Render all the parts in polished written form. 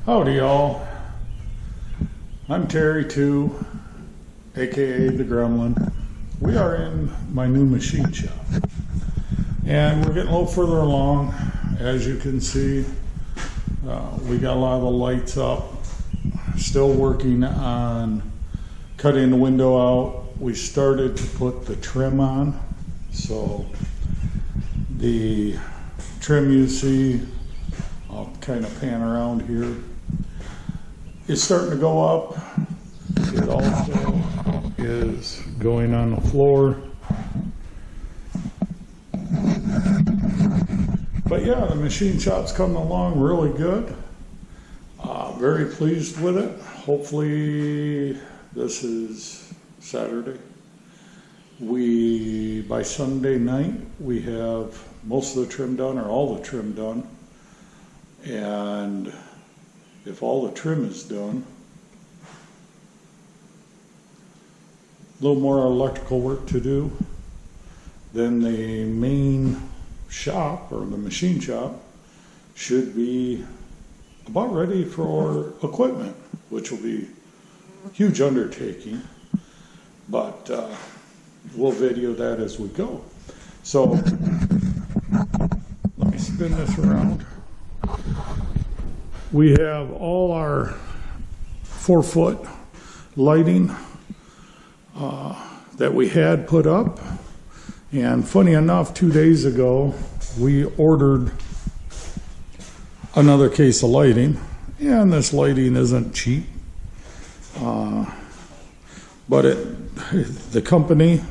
Howdy y'all, I'm Terry 2, aka the Gremlin. We are in my new machine shop and we're getting a little further along. As you can see, we got a lot of the lights up, still working on cutting the window out. We started to put the trim on, so the trim you see, I'll kind of pan around here, it's starting to go up. It also is going on the floor. But yeah, the machine shop's coming along really good. Very pleased with it. Hopefully this is Saturday. By Sunday night, we have most of the trim done, or all the trim done. And if all the trim is done, a little more electrical work to do, then the main shop, or the machine shop, should be about ready for equipment, which will be a huge undertaking, but we'll video that as we go. So let me spin this around. We have all our 4-foot lighting that we had put up, and funny enough, 2 days ago we ordered another case of lighting, and this lighting isn't cheap, but the company,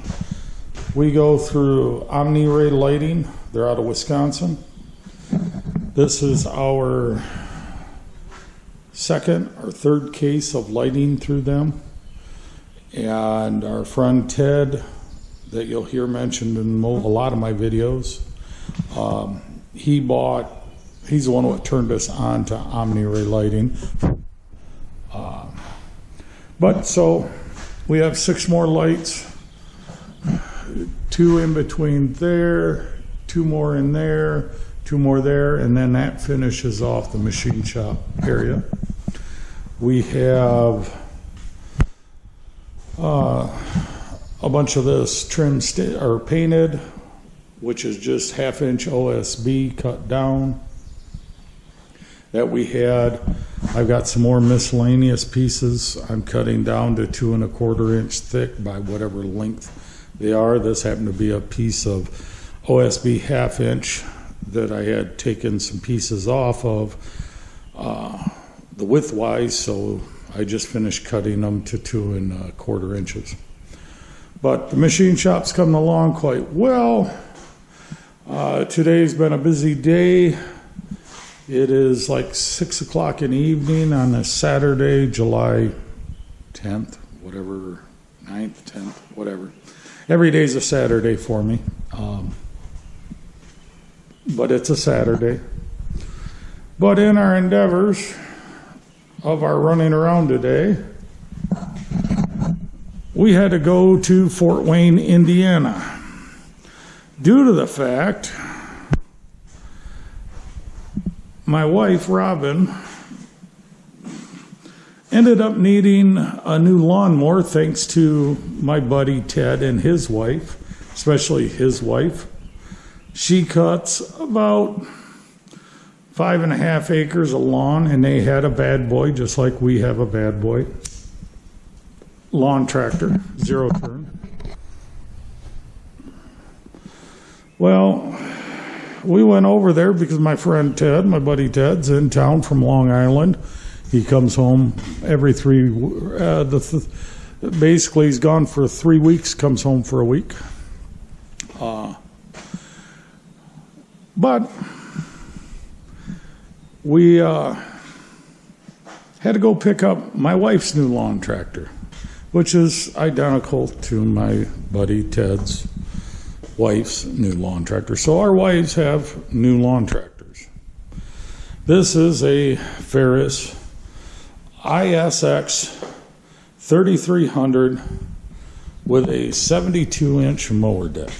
we go through OmniRay Lighting. They're out of Wisconsin. This is our second or third case of lighting through them, and our friend Ted, that you'll hear mentioned in a lot of my videos, he's the one who turned us on to OmniRay Lighting. But so we have 6 more lights, 2 in between there, 2 more in there, 2 more there, and then that finishes off the machine shop area. We have a bunch of this trim or painted, which is just 1/2-inch OSB cut down that we had. I've got some more miscellaneous pieces I'm cutting down to 2 1/4 inch thick by whatever length they are. This happened to be a piece of OSB 1/2-inch that I had taken some pieces off of the width-wise, so I just finished cutting them to 2 1/4 inches. But the machine shop's coming along quite well. Today's been a busy day. It is like 6 o'clock in the evening on a Saturday, July 10th, whatever, 9th, 10th, whatever. Every day's a Saturday for me. But it's a Saturday. But in our endeavors of our running around today, we had to go to Fort Wayne, Indiana, due to the fact my wife, Robin, ended up needing a new lawnmower thanks to my buddy Ted and his wife, especially his wife. She cuts about 5.5 acres of lawn, and they had a bad boy, just like we have a bad boy lawn tractor, 0 turn. Well, we went over there because my friend Ted, my buddy Ted's in town from Long Island. He comes home every basically he's gone for 3 weeks, comes home for a week. But we had to go pick up my wife's new lawn tractor, which is identical to my buddy Ted's wife's new lawn tractor. So our wives have new lawn tractors. This is a Ferris ISX 3300 with a 72-inch mower deck.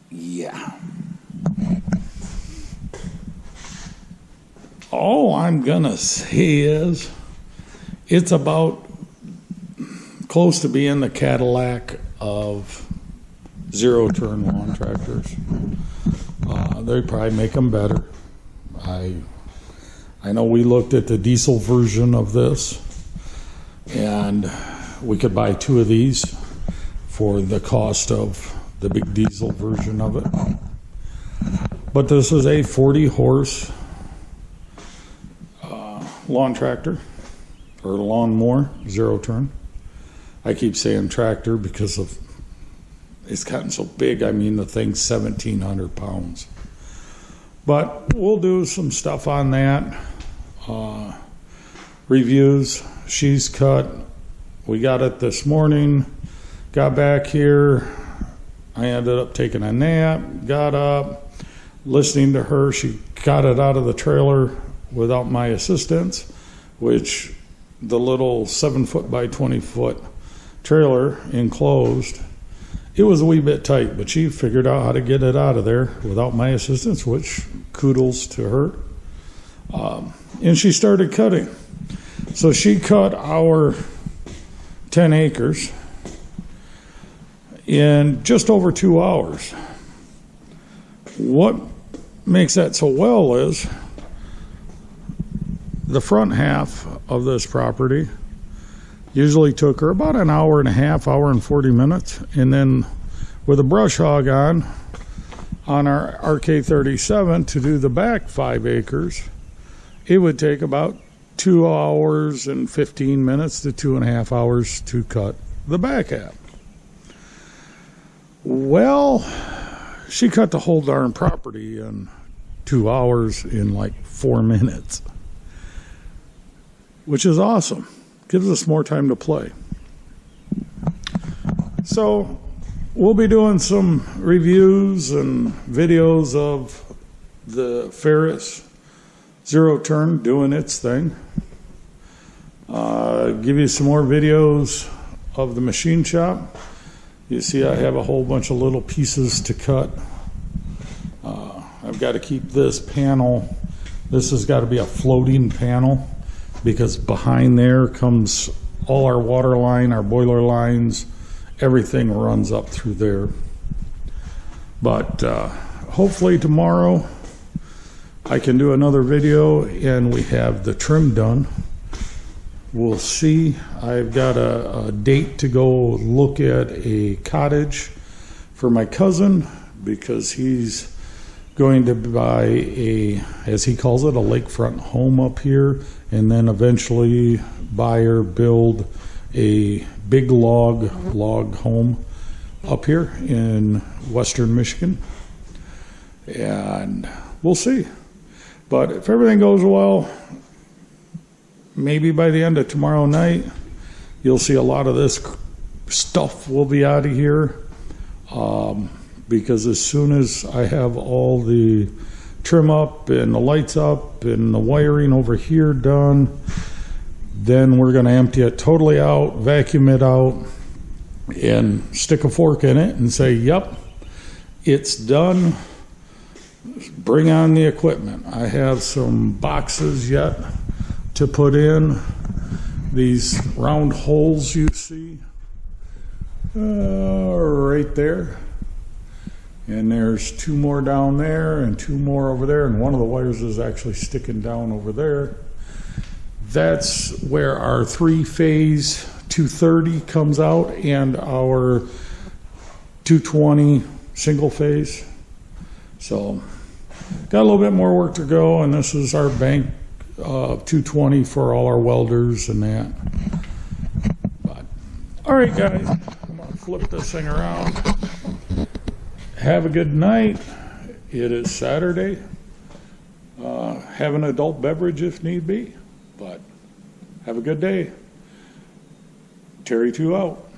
Yeah. all I'm gonna say is it's about close to being the Cadillac of zero-turn lawn tractors. They probably make them better. I know we looked at the diesel version of this, and we could buy 2 of these for the cost of the big diesel version of it. But this is a 40-horse lawn tractor, or lawnmower, zero-turn. I keep saying tractor because of it's gotten so big. I mean, the thing's 1,700 pounds. But we'll do some stuff on that. Reviews. She's cut. We got it this morning. Got back here. I ended up taking a nap. Got up, listening to her. She got it out of the trailer without my assistance, which the little 7-foot by 20-foot trailer enclosed, it was a wee bit tight, but she figured out how to get it out of there without my assistance, which kudos to her. And she started cutting. So she cut our 10 acres in just over 2 hours. What makes that so well is the front half of this property usually took her about an hour and a half, hour and 40 minutes. And then with a brush hog on our RK37 to do the back 5 acres, it would take about 2 hours and 15 minutes to 2.5 hours to cut the back half. Well, she cut the whole darn property in 2 hours in like 4 minutes, which is awesome. Gives us more time to play. So we'll be doing some reviews and videos of the Ferris Zero Turn doing its thing. Give you some more videos of the machine shop. You see I have a whole bunch of little pieces to cut. I've got to keep this panel. This has got to be a floating panel, because behind there comes all our water line, our boiler lines, everything runs up through there. But hopefully tomorrow I can do another video and we have the trim done. We'll see. I've got a date to go look at a cottage for my cousin, because he's going to buy a, as he calls it, a lakefront home up here, and then eventually buy or build a big log home up here in western Michigan. And we'll see. But if everything goes well, maybe by the end of tomorrow night, you'll see a lot of this stuff will be out of here. Because as soon as I have all the trim up and the lights up and the wiring over here done, then we're going to empty it totally out, vacuum it out, and stick a fork in it and say, yep, it's done. Bring on the equipment. I have some boxes yet to put in. These round holes you see right there. And there's 2 more down there and 2 more over there, and one of the wires is actually sticking down over there. That's where our 3-phase 230 comes out and our 220 single phase. So got a little bit more work to go, and this is our bank 220 for all our welders and that. But, all right, guys, I'm gonna flip this thing around. Have a good night. It is Saturday. Have an adult beverage if need be, but have a good day. Terry 2 out.